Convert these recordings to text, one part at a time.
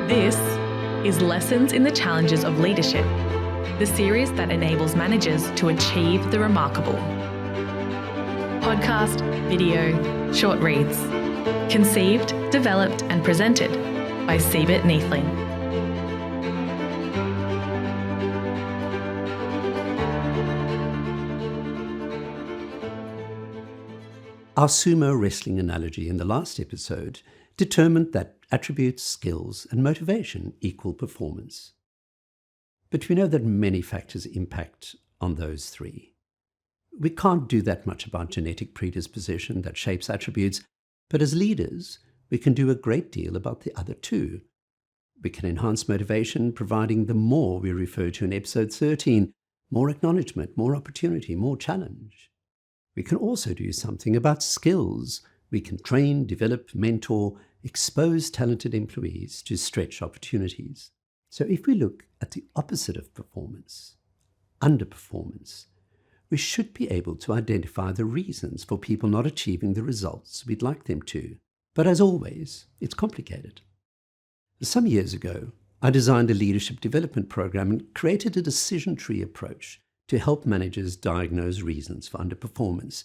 This is Lessons in the Challenges of Leadership, the series that enables managers to achieve the remarkable. Podcast, video, short reads. Conceived, developed and presented by Siebert Neethling. Our sumo wrestling analogy in the last episode determined that attributes, skills, and motivation equal performance. But we know that many factors impact on those three. We can't do that much about genetic predisposition that shapes attributes, but as leaders, we can do a great deal about the other two. We can enhance motivation, providing the more we refer to in episode 13, more acknowledgement, more opportunity, more challenge. We can also do something about skills. We can train, develop, mentor, expose talented employees to stretch opportunities. So if we look at the opposite of performance, underperformance, we should be able to identify the reasons for people not achieving the results we'd like them to. But as always, it's complicated. Some years ago, I designed a leadership development program and created a decision tree approach to help managers diagnose reasons for underperformance.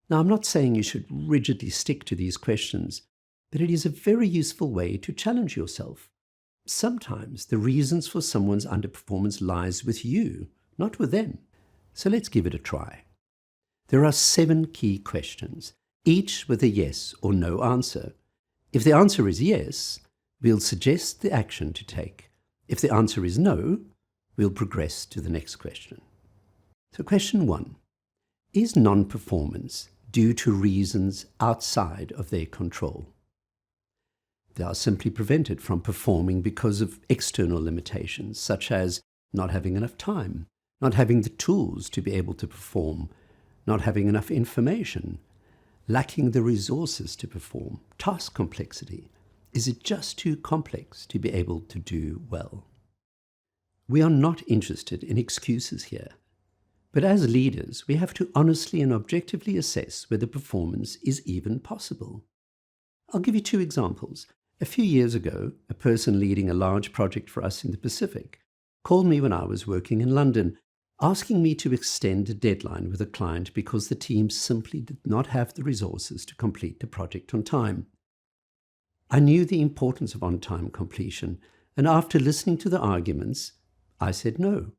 Now, I'm not saying you should rigidly stick to these questions, but it is a very useful way to challenge yourself. Sometimes the reasons for someone's underperformance lies with you, not with them. So let's give it a try. There are 7 key questions, each with a yes or no answer. If the answer is yes, we'll suggest the action to take. If the answer is no, we'll progress to the next question. So question 1, is non-performance due to reasons outside of their control? They are simply prevented from performing because of external limitations, such as not having enough time, not having the tools to be able to perform, not having enough information, lacking the resources to perform, task complexity. Is it just too complex to be able to do well? We are not interested in excuses here. But as leaders, we have to honestly and objectively assess whether performance is even possible. I'll give you 2 examples. A few years ago, a person leading a large project for us in the Pacific called me when I was working in London, asking me to extend a deadline with a client because the team simply did not have the resources to complete the project on time. I knew the importance of on-time completion, and after listening to the arguments, I said no.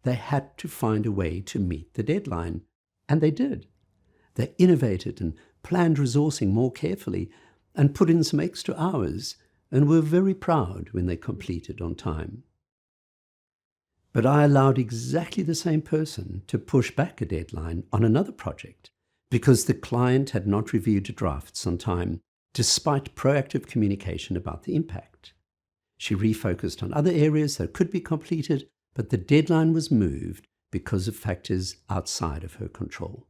They had to find a way to meet the deadline, and they did. They innovated and planned resourcing more carefully and put in some extra hours and were very proud when they completed on time. But I allowed exactly the same person to push back a deadline on another project because the client had not reviewed the drafts on time, despite proactive communication about the impact. She refocused on other areas that could be completed, but the deadline was moved because of factors outside of her control.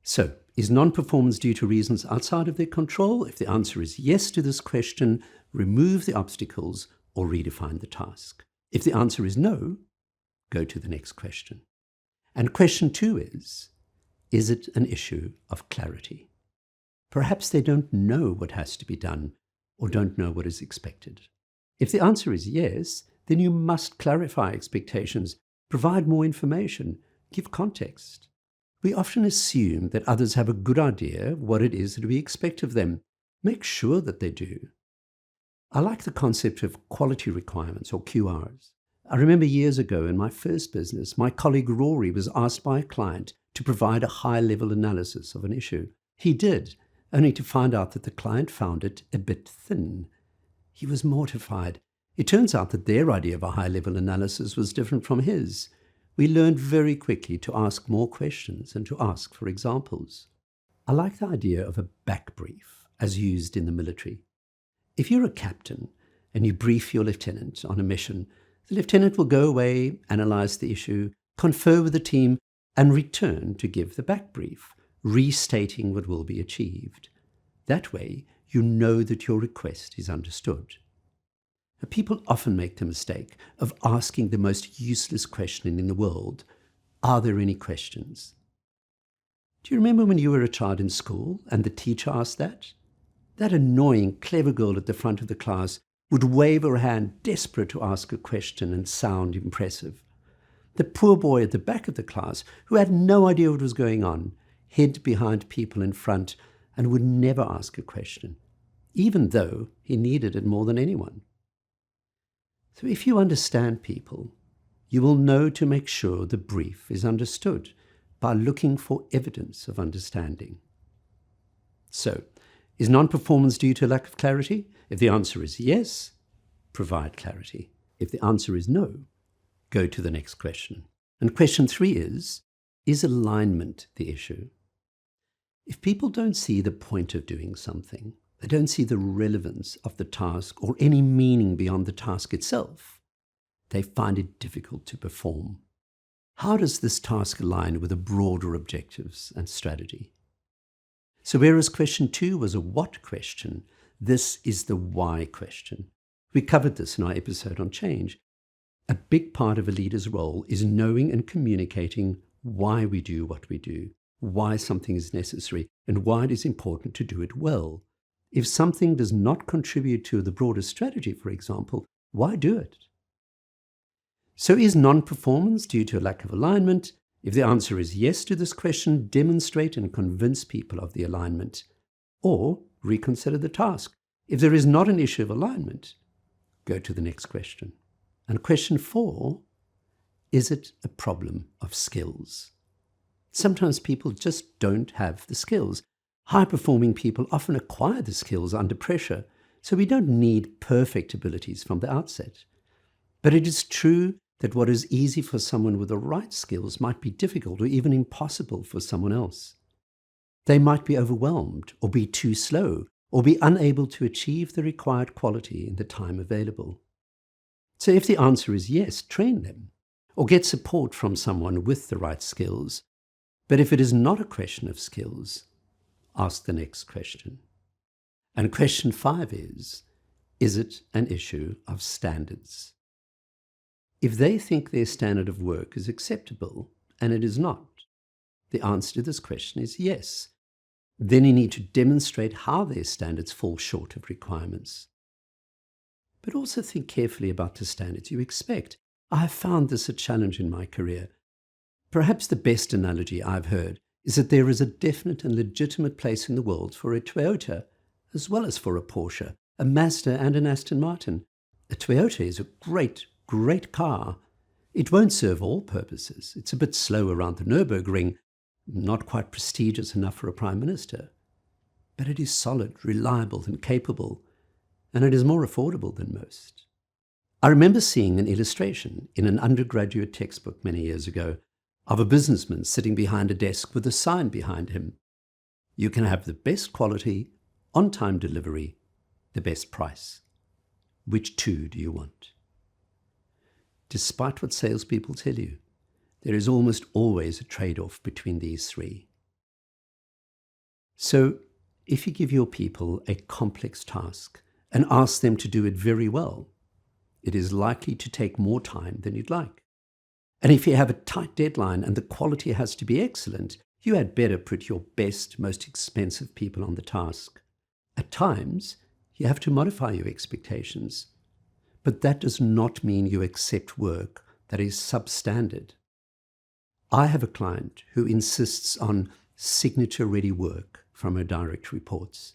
So, is non-performance due to reasons outside of their control? If the answer is yes to this question, remove the obstacles or redefine the task. If the answer is no, go to the next question. And question 2 is it an issue of clarity? Perhaps they don't know what has to be done or don't know what is expected. If the answer is yes, then you must clarify expectations, provide more information, give context. We often assume that others have a good idea of what it is that we expect of them. Make sure that they do. I like the concept of quality requirements, or QRs. I remember years ago in my first business, my colleague Rory was asked by a client to provide a high-level analysis of an issue. He did, only to find out that the client found it a bit thin. He was mortified. It turns out that their idea of a high-level analysis was different from his. We learned very quickly to ask more questions and to ask for examples. I like the idea of a back brief, as used in the military. If you're a captain and you brief your lieutenant on a mission, the lieutenant will go away, analyze the issue, confer with the team, and return to give the back brief, restating what will be achieved. That way, you know that your request is understood. People often make the mistake of asking the most useless question in the world. Are there any questions? Do you remember when you were a child in school and the teacher asked that? That annoying, clever girl at the front of the class would wave her hand, desperate to ask a question and sound impressive. The poor boy at the back of the class, who had no idea what was going on, hid behind people in front and would never ask a question, even though he needed it more than anyone. So if you understand people, you will know to make sure the brief is understood by looking for evidence of understanding. So, is non-performance due to lack of clarity? If the answer is yes, provide clarity. If the answer is no, go to the next question. And question 3 is alignment the issue? If people don't see the point of doing something, they don't see the relevance of the task or any meaning beyond the task itself, they find it difficult to perform. How does this task align with the broader objectives and strategy? So whereas question 2 was a what question, this is the why question. We covered this in our episode on change. A big part of a leader's role is knowing and communicating why we do what we do, why something is necessary, and why it is important to do it well. If something does not contribute to the broader strategy, for example, why do it? So is non-performance due to a lack of alignment? If the answer is yes to this question, demonstrate and convince people of the alignment, or reconsider the task. If there is not an issue of alignment, go to the next question. And question 4, is it a problem of skills? Sometimes people just don't have the skills. High-performing people often acquire the skills under pressure, so we don't need perfect abilities from the outset. But it is true that what is easy for someone with the right skills might be difficult or even impossible for someone else. They might be overwhelmed or be too slow or be unable to achieve the required quality in the time available. So if the answer is yes, train them or get support from someone with the right skills. But if it is not a question of skills, ask the next question. And question 5 is it an issue of standards? If they think their standard of work is acceptable and it is not, the answer to this question is yes. Then you need to demonstrate how their standards fall short of requirements. But also think carefully about the standards you expect. I have found this a challenge in my career. Perhaps the best analogy I've heard is that there is a definite and legitimate place in the world for a Toyota as well as for a Porsche, a Mazda and an Aston Martin. A Toyota is a great car. It won't serve all purposes. It's a bit slow around the Nürburgring, not quite prestigious enough for a prime minister. But it is solid, reliable, and capable, and it is more affordable than most. I remember seeing an illustration in an undergraduate textbook many years ago of a businessman sitting behind a desk with a sign behind him. You can have the best quality, on-time delivery, the best price. Which two do you want? Despite what salespeople tell you, there is almost always a trade-off between these 3. So, if you give your people a complex task and ask them to do it very well, it is likely to take more time than you'd like. And if you have a tight deadline and the quality has to be excellent, you had better put your best, most expensive people on the task. At times, you have to modify your expectations. But that does not mean you accept work that is substandard. I have a client who insists on signature-ready work from her direct reports.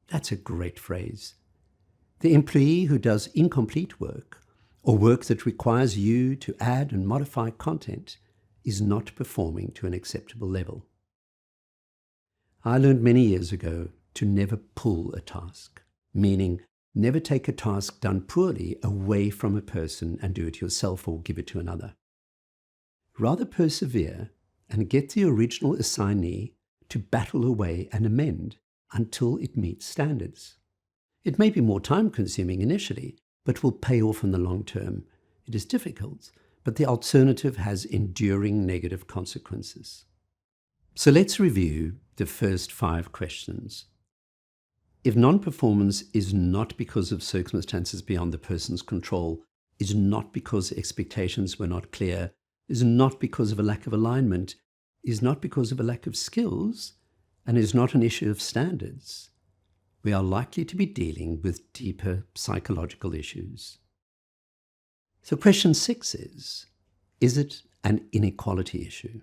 That's a great phrase. The employee who does incomplete work or work that requires you to add and modify content is not performing to an acceptable level. I learned many years ago to never pull a task, meaning never take a task done poorly away from a person and do it yourself or give it to another. Rather persevere and get the original assignee to battle away and amend until it meets standards. It may be more time-consuming initially, but will pay off in the long term. It is difficult, but the alternative has enduring negative consequences. So let's review the first 5 questions. If non-performance is not because of circumstances beyond the person's control, is not because expectations were not clear, is not because of a lack of alignment, is not because of a lack of skills, and is not an issue of standards, we are likely to be dealing with deeper psychological issues. So question 6 is it an inequality issue?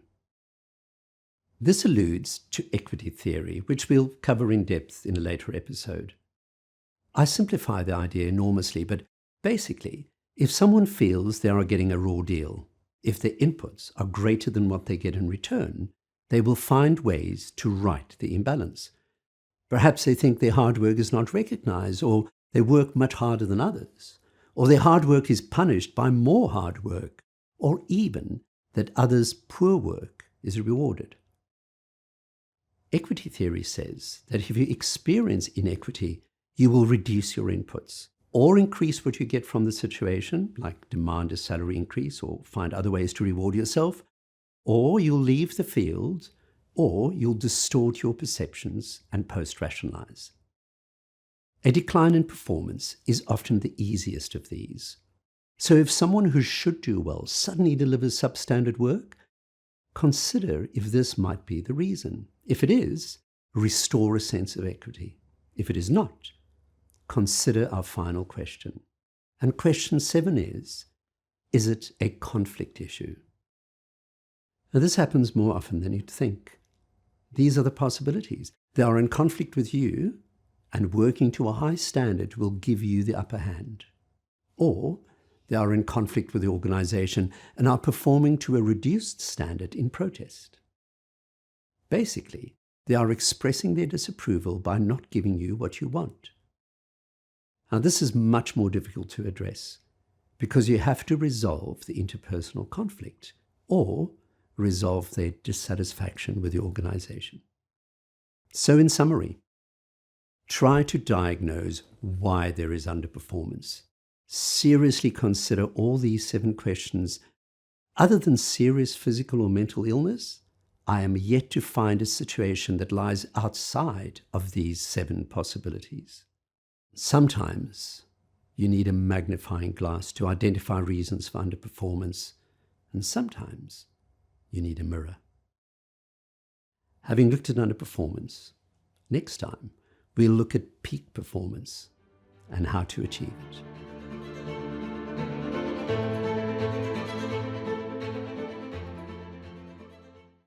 This alludes to equity theory, which we'll cover in depth in a later episode. I simplify the idea enormously, but basically, if someone feels they are getting a raw deal, if their inputs are greater than what they get in return, they will find ways to right the imbalance. Perhaps they think their hard work is not recognized, or they work much harder than others, or their hard work is punished by more hard work, or even that others' poor work is rewarded. Equity theory says that if you experience inequity, you will reduce your inputs or increase what you get from the situation, like demand a salary increase or find other ways to reward yourself, or you'll leave the field, or you'll distort your perceptions and post-rationalize. A decline in performance is often the easiest of these. So if someone who should do well suddenly delivers substandard work, consider if this might be the reason. If it is, restore a sense of equity. If it is not, consider our final question. And question 7 is it a conflict issue? Now, this happens more often than you'd think. These are the possibilities. They are in conflict with you, and working to a high standard will give you the upper hand. Or they are in conflict with the organization and are performing to a reduced standard in protest. Basically, they are expressing their disapproval by not giving you what you want. Now, this is much more difficult to address because you have to resolve the interpersonal conflict or resolve their dissatisfaction with the organization. So in summary, try to diagnose why there is underperformance. Seriously consider all these 7 questions. Other than serious physical or mental illness, I am yet to find a situation that lies outside of these 7 possibilities. Sometimes you need a magnifying glass to identify reasons for underperformance, and sometimes you need a mirror. Having looked at underperformance, next time we'll look at peak performance and how to achieve it.